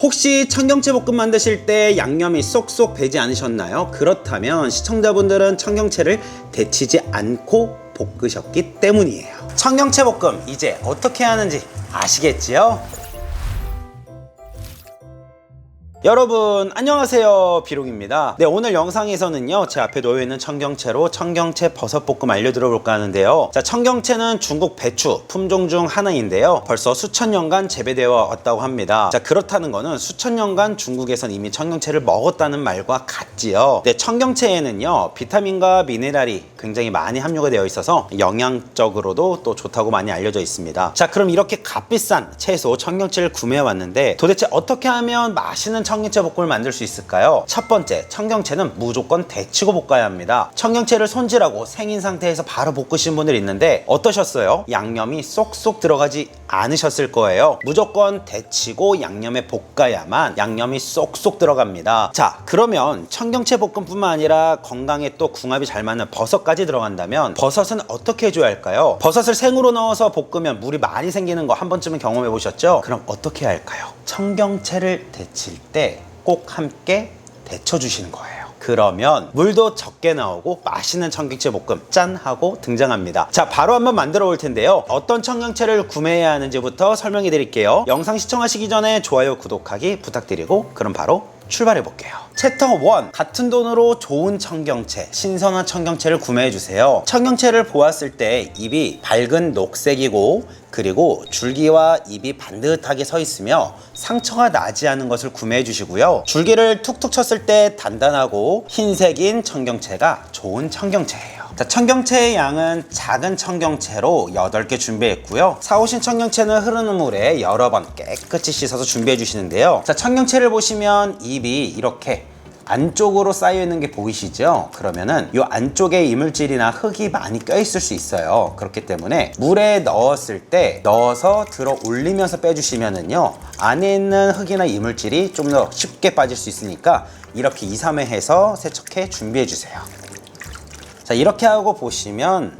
혹시 청경채 볶음 만드실 때 양념이 쏙쏙 배지 않으셨나요? 그렇다면 시청자분들은 청경채를 데치지 않고 볶으셨기 때문이에요. 청경채 볶음 이제 어떻게 하는지 아시겠지요? 여러분 안녕하세요, 비록입니다. 네, 오늘 영상에서는요 제 앞에 놓여있는 청경채로 청경채 버섯볶음 알려드려 볼까 하는데요. 자, 청경채는 중국 배추 품종 중 하나인데요, 벌써 수천 년간 재배되어 왔다고 합니다. 자, 그렇다는 거는 수천 년간 중국에선 이미 청경채를 먹었다는 말과 같지요. 네, 청경채에는요 비타민과 미네랄이 굉장히 많이 함유가 되어 있어서 영양적으로도 또 좋다고 많이 알려져 있습니다. 자, 그럼 이렇게 값비싼 채소 청경채를 구매해 왔는데 도대체 어떻게 하면 맛있는 청경채 볶음을 만들 수 있을까요? 첫 번째, 청경채는 무조건 데치고 볶아야 합니다. 청경채를 손질하고 생인 상태에서 바로 볶으신 분들 있는데 어떠셨어요? 양념이 쏙쏙 들어가지 않으셨을 거예요. 무조건 데치고 양념에 볶아야만 양념이 쏙쏙 들어갑니다. 자, 그러면 청경채 볶음뿐만 아니라 건강에 또 궁합이 잘 맞는 버섯까지 들어간다면 버섯은 어떻게 해줘야 할까요? 버섯을 생으로 넣어서 볶으면 물이 많이 생기는 거 한 번쯤은 경험해 보셨죠? 그럼 어떻게 해야 할까요? 청경채를 데칠 때 꼭 함께 데쳐주시는 거예요. 그러면 물도 적게 나오고 맛있는 청경채 볶음 짠 하고 등장합니다. 자, 바로 한번 만들어 볼 텐데요. 어떤 청경채를 구매해야 하는지부터 설명해 드릴게요. 영상 시청하시기 전에 좋아요, 구독하기 부탁드리고 그럼 바로 출발해 볼게요. 챕터 1, 같은 돈으로 좋은 청경채, 신선한 청경채를 구매해 주세요. 청경채를 보았을 때 잎이 밝은 녹색이고 그리고 줄기와 잎이 반듯하게 서 있으며 상처가 나지 않은 것을 구매해 주시고요. 줄기를 툭툭 쳤을 때 단단하고 흰색인 청경채가 좋은 청경채예요. 자, 청경채의 양은 작은 청경채로 8개 준비했고요. 사오신 청경채는 흐르는 물에 여러 번 깨끗이 씻어서 준비해 주시는데요. 자, 청경채를 보시면 잎이 이렇게 안쪽으로 쌓여 있는 게 보이시죠? 그러면은 이 안쪽에 이물질이나 흙이 많이 껴 있을 수 있어요. 그렇기 때문에 물에 넣었을 때 넣어서 들어 올리면서 빼주시면은요 안에 있는 흙이나 이물질이 좀 더 쉽게 빠질 수 있으니까 이렇게 2, 3회 해서 세척해 준비해 주세요. 자, 이렇게 하고 보시면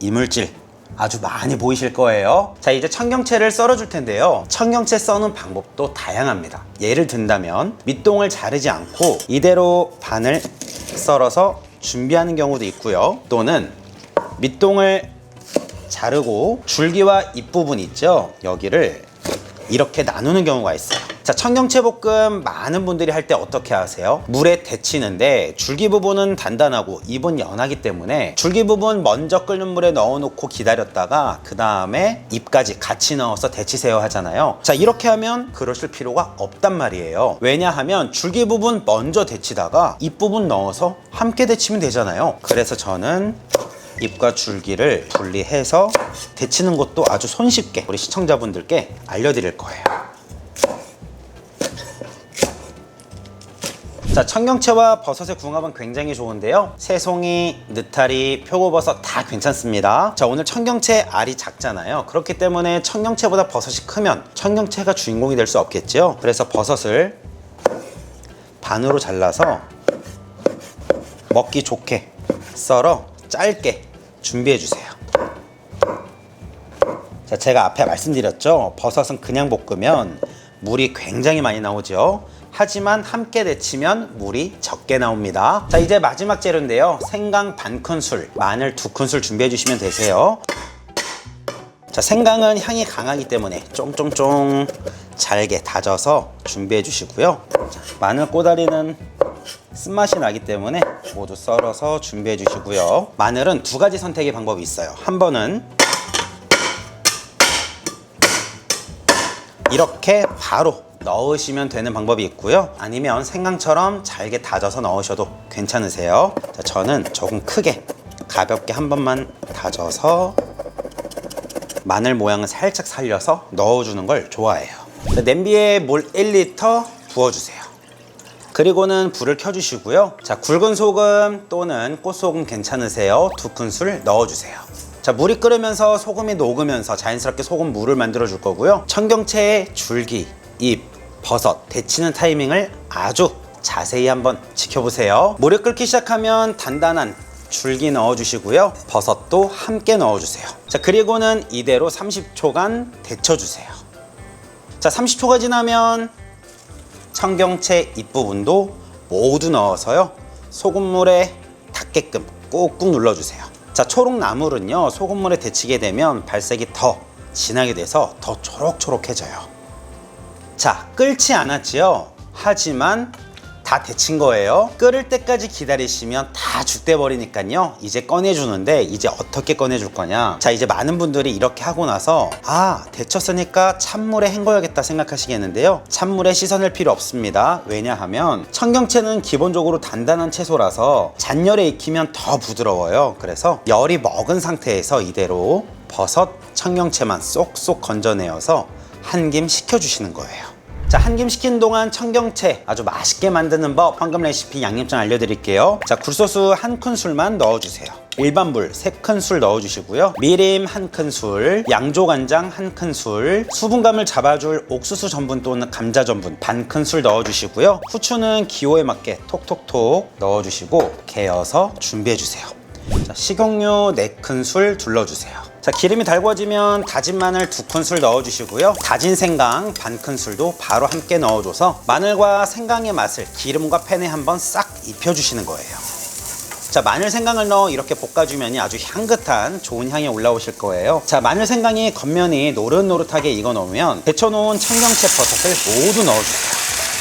이물질 아주 많이 보이실 거예요. 자, 이제 청경채를 썰어 줄 텐데요. 청경채 써는 방법도 다양합니다. 예를 든다면 밑동을 자르지 않고 이대로 반을 썰어서 준비하는 경우도 있고요. 또는 밑동을 자르고 줄기와 잎부분 있죠? 여기를 이렇게 나누는 경우가 있어요. 자, 청경채 볶음 많은 분들이 할 때 어떻게 하세요? 물에 데치는데 줄기 부분은 단단하고 잎은 연하기 때문에 줄기 부분 먼저 끓는 물에 넣어 놓고 기다렸다가 그 다음에 잎까지 같이 넣어서 데치세요 하잖아요. 자, 이렇게 하면 그러실 필요가 없단 말이에요. 왜냐하면 줄기 부분 먼저 데치다가 잎 부분 넣어서 함께 데치면 되잖아요. 그래서 저는 잎과 줄기를 분리해서 데치는 것도 아주 손쉽게 우리 시청자분들께 알려드릴 거예요. 자, 청경채와 버섯의 궁합은 굉장히 좋은데요. 새송이, 느타리, 표고버섯 다 괜찮습니다. 자, 오늘 청경채 알이 작잖아요. 그렇기 때문에 청경채보다 버섯이 크면 청경채가 주인공이 될 수 없겠죠. 그래서 버섯을 반으로 잘라서 먹기 좋게 썰어 짧게 준비해 주세요. 자, 제가 앞에 말씀드렸죠. 버섯은 그냥 볶으면 물이 굉장히 많이 나오죠. 하지만 함께 데치면 물이 적게 나옵니다. 자, 이제 마지막 재료인데요. 생강 반큰술, 마늘 2큰술 준비해 주시면 되세요. 자, 생강은 향이 강하기 때문에 쫑쫑쫑 잘게 다져서 준비해 주시고요. 자, 마늘 꼬다리는 쓴맛이 나기 때문에 모두 썰어서 준비해 주시고요. 마늘은 2가지 선택의 방법이 있어요. 한 번은 이렇게 바로 넣으시면 되는 방법이 있고요. 아니면 생강처럼 잘게 다져서 넣으셔도 괜찮으세요. 자, 저는 조금 크게 가볍게 한 번만 다져서 마늘 모양을 살짝 살려서 넣어주는 걸 좋아해요. 자, 냄비에 물 1리터 부어주세요. 그리고는 불을 켜주시고요. 자, 굵은 소금 또는 꽃소금 괜찮으세요? 2큰술 넣어주세요. 자, 물이 끓으면서 소금이 녹으면서 자연스럽게 소금 물을 만들어 줄 거고요. 청경채의 줄기, 잎, 버섯 데치는 타이밍을 아주 자세히 한번 지켜보세요. 물이 끓기 시작하면 단단한 줄기 넣어주시고요. 버섯도 함께 넣어주세요. 자, 그리고는 이대로 30초간 데쳐주세요. 자, 30초가 지나면 청경채 잎부분도 모두 넣어서요, 소금물에 닿게끔 꾹꾹 눌러주세요. 자, 초록 나물은요, 소금물에 데치게 되면 발색이 더 진하게 돼서 더 초록초록해져요. 자, 끓지 않았지요? 하지만 다 데친 거예요. 끓을 때까지 기다리시면 다 죽돼 버리니까요, 이제 꺼내주는데, 이제 어떻게 꺼내줄 거냐. 자, 이제 많은 분들이 이렇게 하고 나서 데쳤으니까 찬물에 헹궈야겠다 생각하시겠는데요, 찬물에 씻어낼 필요 없습니다. 왜냐하면 청경채는 기본적으로 단단한 채소라서 잔열에 익히면 더 부드러워요. 그래서 열이 먹은 상태에서 이대로 버섯, 청경채만 쏙쏙 건져내어서 한 김 식혀주시는 거예요. 자, 한 김 식힌 동안 청경채 아주 맛있게 만드는 법, 황금 레시피 양념장 알려드릴게요. 자, 굴소스 1큰술만 넣어주세요. 일반 물 3큰술 넣어주시고요. 미림 1큰술, 양조간장 1큰술, 수분감을 잡아줄 옥수수 전분 또는 감자 전분 반큰술 넣어주시고요. 후추는 기호에 맞게 톡톡톡 넣어주시고 개어서 준비해주세요. 자, 식용유 4큰술 둘러주세요. 자, 기름이 달궈지면 다진 마늘 2큰술 넣어주시고요. 다진 생강 반큰술도 바로 함께 넣어줘서 마늘과 생강의 맛을 기름과 팬에 한번 싹 입혀주시는 거예요. 자, 마늘 생강을 넣어 이렇게 볶아주면 아주 향긋한 좋은 향이 올라오실 거예요. 자, 마늘 생강이 겉면이 노릇노릇하게 익어 놓으면 데쳐놓은 청경채 버섯을 모두 넣어주세요.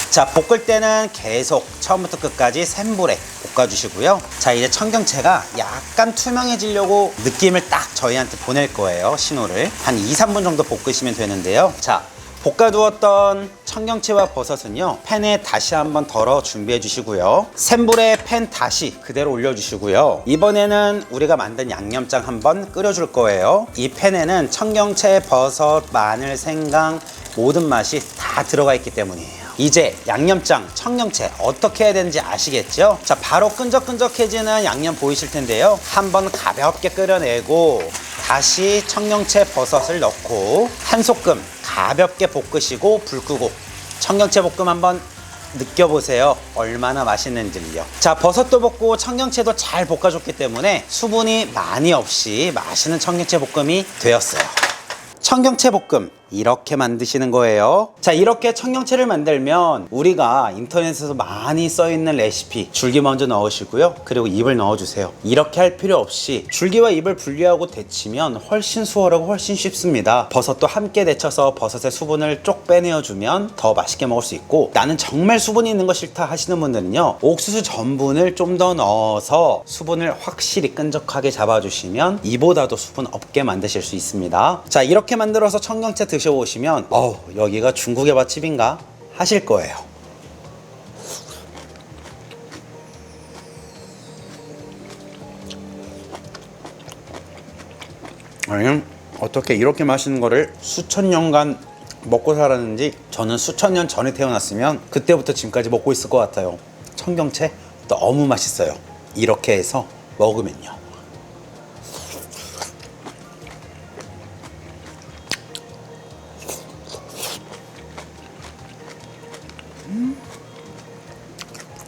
자, 볶을 때는 계속 처음부터 끝까지 센 불에 볶아주시고요. 자, 이제 청경채가 약간 투명해지려고 느낌을 딱 저희한테 보낼 거예요. 신호를 한 2-3분 정도 볶으시면 되는데요. 자, 볶아두었던 청경채와 버섯은요, 팬에 다시 한번 덜어 준비해 주시고요. 센 불에 팬 다시 그대로 올려주시고요. 이번에는 우리가 만든 양념장 한번 끓여줄 거예요. 이 팬에는 청경채, 버섯, 마늘, 생강 모든 맛이 다 들어가 있기 때문이에요. 이제 양념장, 청경채 어떻게 해야 되는지 아시겠죠? 자, 바로 끈적끈적해지는 양념 보이실 텐데요. 한번 가볍게 끓여내고 다시 청경채, 버섯을 넣고 한 소끔 가볍게 볶으시고 불 끄고 청경채 볶음 한번 느껴보세요. 얼마나 맛있는지요. 자, 버섯도 볶고 청경채도 잘 볶아줬기 때문에 수분이 많이 없이 맛있는 청경채 볶음이 되었어요. 청경채 볶음 이렇게 만드시는 거예요. 자, 이렇게 청경채를 만들면 우리가 인터넷에서 많이 써있는 레시피, 줄기 먼저 넣으시고요, 그리고 잎을 넣어주세요. 이렇게 할 필요 없이 줄기와 잎을 분리하고 데치면 훨씬 수월하고 훨씬 쉽습니다. 버섯도 함께 데쳐서 버섯의 수분을 쪽 빼내어주면 더 맛있게 먹을 수 있고, 나는 정말 수분이 있는 거 싫다 하시는 분들은요, 옥수수 전분을 좀 더 넣어서 수분을 확실히 끈적하게 잡아주시면 이보다도 수분 없게 만드실 수 있습니다. 자, 이렇게 만들어서 청경채 드셔보시면 여기가 중국의 맛집인가 하실 거예요. 아니, 어떻게 이렇게 맛있는 거를 수천 년간 먹고 살았는지, 저는 수천 년 전에 태어났으면 그때부터 지금까지 먹고 있을 것 같아요. 청경채 너무 맛있어요. 이렇게 해서 먹으면요.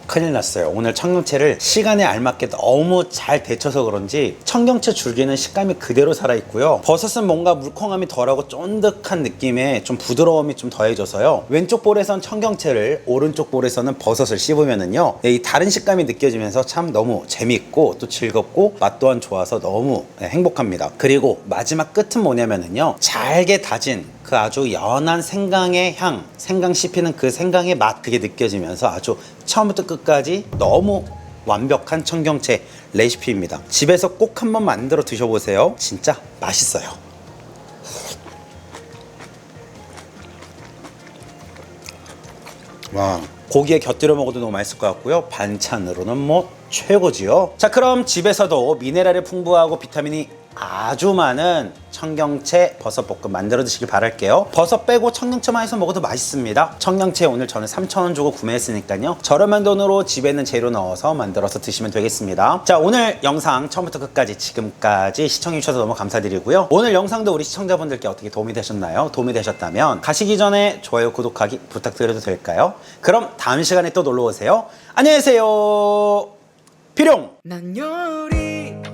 큰일 났어요. 오늘 청경채를 시간에 알맞게 너무 잘 데쳐서 그런지 청경채 줄기는 식감이 그대로 살아있고요, 버섯은 뭔가 물컹함이 덜하고 쫀득한 느낌에 좀 부드러움이 좀 더해져서요, 왼쪽 볼에선 청경채를, 오른쪽 볼에서는 버섯을 씹으면은요, 이 다른 식감이 느껴지면서 참 너무 재밌고 또 즐겁고 맛 또한 좋아서 너무 행복합니다. 그리고 마지막 끝은 뭐냐면은요, 잘게 다진 그 아주 연한 생강의 향, 생강 씹히는 그 생강의 맛, 그게 느껴지면서 아주 처음부터 끝까지 너무 완벽한 청경채 레시피입니다. 집에서 꼭 한번 만들어 드셔보세요. 진짜 맛있어요. 와, 고기에 곁들여 먹어도 너무 맛있을 것 같고요, 반찬으로는 뭐 최고지요. 자, 그럼 집에서도 미네랄이 풍부하고 비타민이 아주 많은 청경채 버섯 볶음 만들어 드시길 바랄게요. 버섯 빼고 청경채만 해서 먹어도 맛있습니다. 청경채 오늘 저는 3,000원 주고 구매했으니까요, 저렴한 돈으로 집에 있는 재료 넣어서 만들어서 드시면 되겠습니다. 자, 오늘 영상 처음부터 끝까지 지금까지 시청해 주셔서 너무 감사드리고요. 오늘 영상도 우리 시청자분들께 어떻게 도움이 되셨나요? 도움이 되셨다면 가시기 전에 좋아요, 구독하기 부탁드려도 될까요? 그럼 다음 시간에 또 놀러 오세요. 안녕히 계세요. 비룡! 난 요리